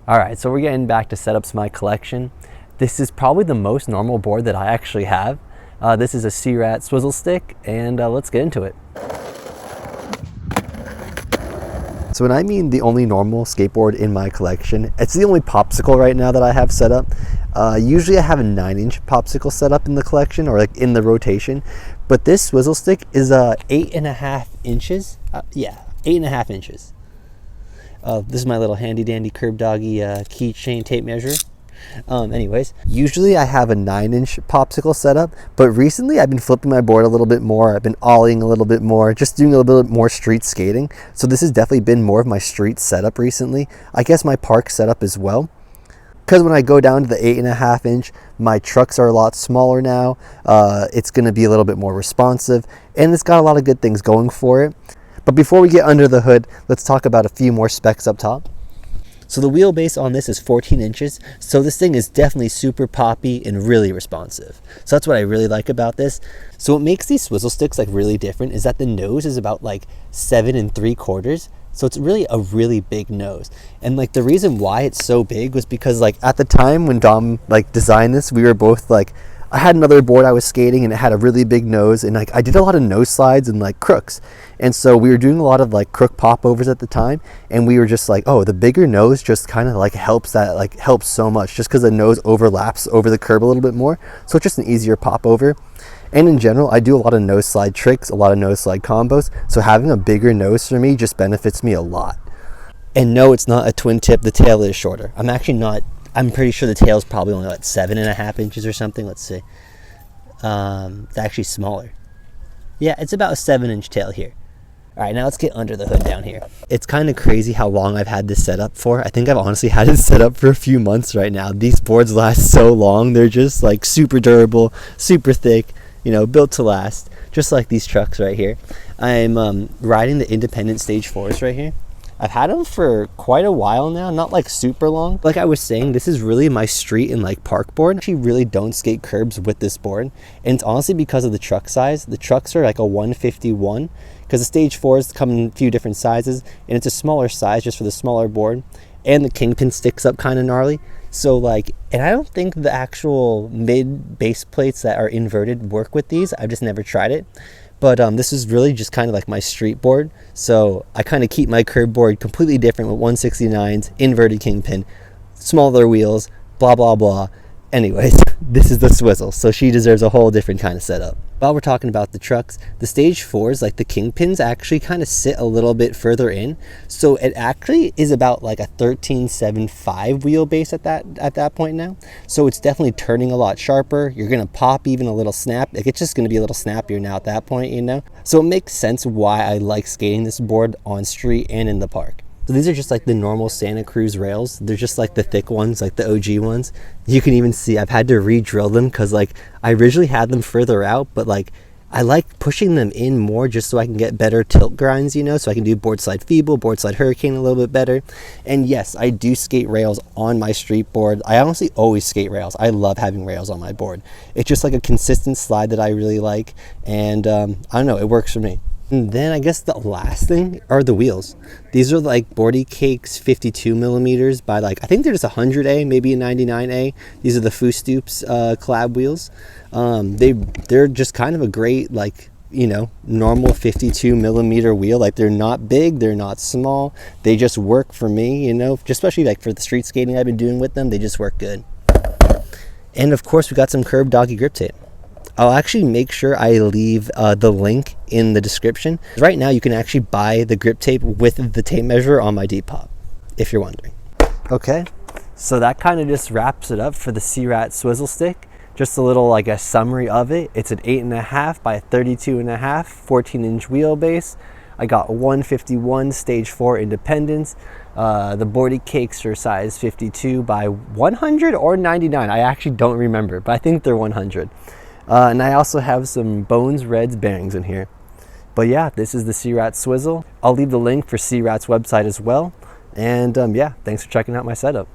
All right, so we're getting back to setups my collection. This is probably the most normal board that I actually have. This is a Searat swizzle stick, and let's get into it. So when I mean the only normal skateboard in my collection, it's the only popsicle right now that I have set up. Usually I have a 9-inch popsicle set up in the collection, or like in the rotation, but this swizzle stick is 8.5 inches. Yeah, 8.5 inches. This is my little handy dandy curb doggy keychain tape measure. Anyways, usually I have a 9-inch popsicle setup, but recently I've been flipping my board a little bit more. I've been ollieing a little bit more, just doing a little bit more street skating. So this has definitely been more of my street setup recently. I guess my park setup as well. Because when I go down to the 8.5 inch, my trucks are a lot smaller now. It's going to be a little bit more responsive, and it's got a lot of good things going for it. But before we get under the hood, let's talk about a few more specs up top. So the wheelbase on this is 14 inches, so this thing is definitely super poppy and really responsive. So that's what I really like about this. So what makes these swizzle sticks like really different is that the nose is about like 7 3/4. So it's really a really big nose. And like the reason why it's so big was because like at the time when Dom like designed this, we were both like, I had another board I was skating and it had a really big nose, and like I did a lot of nose slides and like crooks. And so we were doing a lot of like crook popovers at the time, and we were just like, oh, the bigger nose just kind of like helps so much, just because the nose overlaps over the curb a little bit more. So it's just an easier popover. And in general, I do a lot of nose slide tricks, a lot of nose slide combos. So having a bigger nose for me just benefits me a lot. And no, it's not a twin tip. The tail is shorter. I'm pretty sure the tail is probably only like 7.5 inches or something. Let's see. It's actually smaller. Yeah, it's about a 7-inch tail here. All right, now let's get under the hood down here. It's kind of crazy how long I've had this set up for. I think I've honestly had it set up for a few months right now. These boards last so long. They're just like super durable, super thick, you know, built to last, just like these trucks right here. I'm riding the independent stage 4s right here. I've had them for quite a while now, not like super long. Like I was saying, this is really my street and like park board. I actually really don't skate curbs with this board. And it's honestly because of the truck size. The trucks are like a 151, because the stage 4s come in a few different sizes, and it's a smaller size just for the smaller board. And the kingpin sticks up kind of gnarly. So like, and I don't think the actual mid base plates that are inverted work with these. I've just never tried it. But this is really just kind of like my street board. So I kind of keep my curb board completely different with 169s, inverted kingpin, smaller wheels, blah, blah, blah. Anyways, this is the swizzle. So she deserves a whole different kind of setup. While we're talking about the trucks, the stage 4s, like the kingpins actually kind of sit a little bit further in. So it actually is about like a 13.75 wheelbase at that point now. So it's definitely turning a lot sharper. You're going to pop even a little snap. Like it's just going to be a little snappier now at that point, you know? So it makes sense why I like skating this board on street and in the park. So these are just like the normal Santa Cruz rails. They're just like the thick ones, like the OG ones. You can even see I've had to re-drill them because like I originally had them further out, but like I like pushing them in more just so I can get better tilt grinds, you know, so I can do board slide feeble, board slide hurricane a little bit better. And yes, I do skate rails on my street board. I honestly always skate rails. I love having rails on my board. It's just like a consistent slide that I really like. And I don't know, it works for me. And then I guess the last thing are the wheels. These are like boardycake's 52 millimeters by like, I think they're just 100A, maybe a 99A. These are the Foo Stoops collab wheels. They're just kind of a great, like, you know, normal 52 millimeter wheel. Like they're not big, they're not small. They just work for me, you know, especially like for the street skating I've been doing with them. They just work good. And of course we got some CURB doggy grip tape. I'll actually make sure I leave the link in the description. Right now you can actually buy the grip tape with the tape measure on my Depop, if you're wondering. Okay, so that kind of just wraps it up for the Searat swizzle stick. Just a little, I guess, summary of it. It's an 8.5 by 32.5, 14-inch wheelbase. I got 151 stage 4 independence. The boardy cakes are size 52 by 100 or 99. I actually don't remember, but I think they're 100. And I also have some Bones Reds bearings in here. But yeah, this is the Searat swizzle. I'll leave the link for Searat's website as well. And yeah, thanks for checking out my setup.